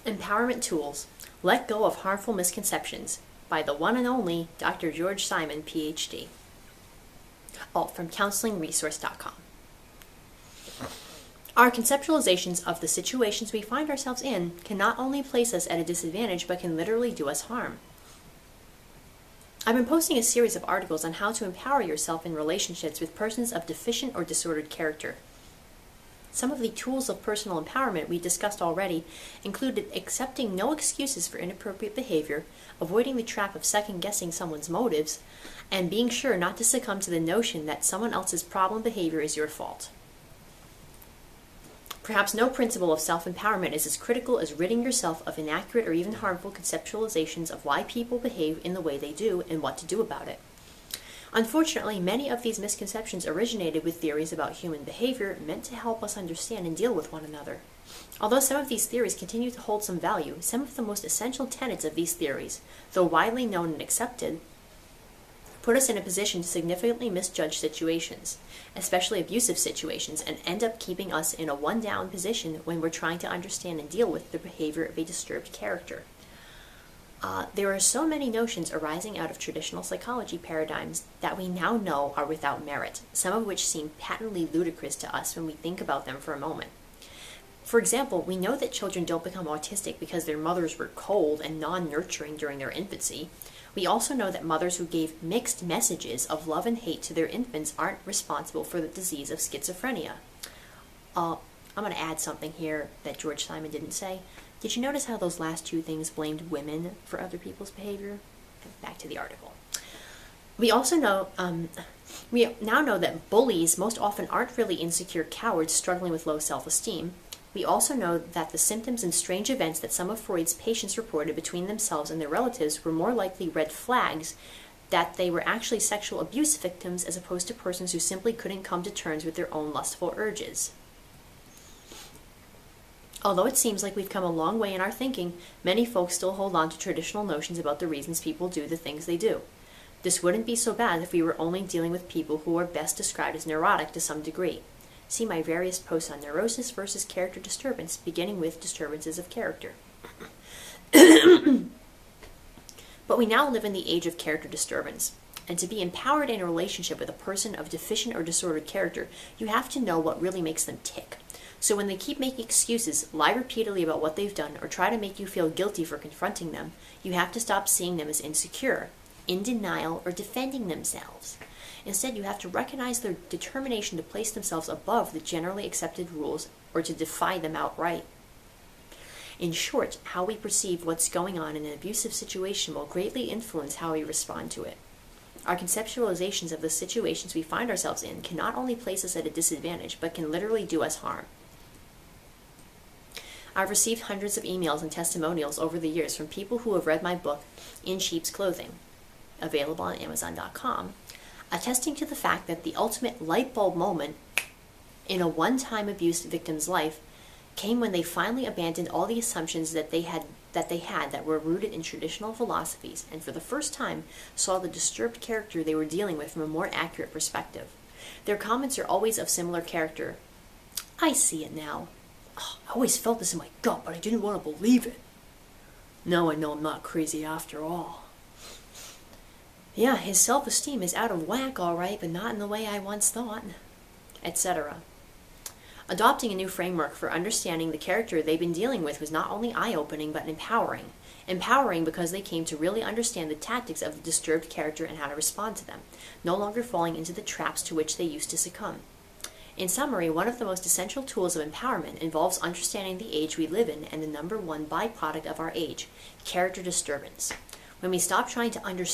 Empowerment Tools. Let Go of Harmful Misconceptions by the one and only Dr. George Simon, PhD. All from counselingresource.com. Our conceptualizations of the situations we find ourselves in can not only place us at a disadvantage, but can literally do us harm. I've been posting a series of articles on how to empower yourself in relationships with persons of deficient or disordered character. Some of the tools of personal empowerment we discussed already included accepting no excuses for inappropriate behavior, avoiding the trap of second-guessing someone's motives, and being sure not to succumb to the notion that someone else's problem behavior is your fault. Perhaps no principle of self-empowerment is as critical as ridding yourself of inaccurate or even harmful conceptualizations of why people behave in the way they do and what to do about it. Unfortunately, many of these misconceptions originated with theories about human behavior meant to help us understand and deal with one another. Although some of these theories continue to hold some value, some of the most essential tenets of these theories, though widely known and accepted, put us in a position to significantly misjudge situations, especially abusive situations, and end up keeping us in a one-down position when we're trying to understand and deal with the behavior of a disturbed character. There are so many notions arising out of traditional psychology paradigms that we now know are without merit, some of which seem patently ludicrous to us when we think about them for a moment. For example, we know that children don't become autistic because their mothers were cold and non-nurturing during their infancy. We also know that mothers who gave mixed messages of love and hate to their infants aren't responsible for the disease of schizophrenia. I'm going to add something here that George Simon didn't say. Did you notice how those last two things blamed women for other people's behavior? Back to the article. We also know, we now know that bullies most often aren't really insecure cowards struggling with low self-esteem. We also know that the symptoms and strange events that some of Freud's patients reported between themselves and their relatives were more likely red flags that they were actually sexual abuse victims as opposed to persons who simply couldn't come to terms with their own lustful urges. Although it seems like we've come a long way in our thinking, many folks still hold on to traditional notions about the reasons people do the things they do. This wouldn't be so bad if we were only dealing with people who are best described as neurotic to some degree. See my various posts on neurosis versus character disturbance, beginning with disturbances of character. But we now live in the age of character disturbance. And to be empowered in a relationship with a person of deficient or disordered character, you have to know what really makes them tick. So when they keep making excuses, lie repeatedly about what they've done, or try to make you feel guilty for confronting them, you have to stop seeing them as insecure, in denial, or defending themselves. Instead, you have to recognize their determination to place themselves above the generally accepted rules or to defy them outright. In short, how we perceive what's going on in an abusive situation will greatly influence how we respond to it. Our conceptualizations of the situations we find ourselves in can not only place us at a disadvantage, but can literally do us harm. I've received hundreds of emails and testimonials over the years from people who have read my book, In Sheep's Clothing, available on Amazon.com, attesting to the fact that the ultimate light bulb moment in a one-time abuse victim's life came when they finally abandoned all the assumptions that they had that were rooted in traditional philosophies, and for the first time saw the disturbed character they were dealing with from a more accurate perspective. Their comments are always of similar character. I see it now. Oh, I always felt this in my gut, but I didn't want to believe it. Now I know I'm not crazy after all. Yeah, his self-esteem is out of whack, all right, but not in the way I once thought, etc. Adopting a new framework for understanding the character they've been dealing with was not only eye-opening, but empowering. Empowering because they came to really understand the tactics of the disturbed character and how to respond to them, no longer falling into the traps to which they used to succumb. In summary, one of the most essential tools of empowerment involves understanding the age we live in and the number one byproduct of our age, character disturbance. When we stop trying to understand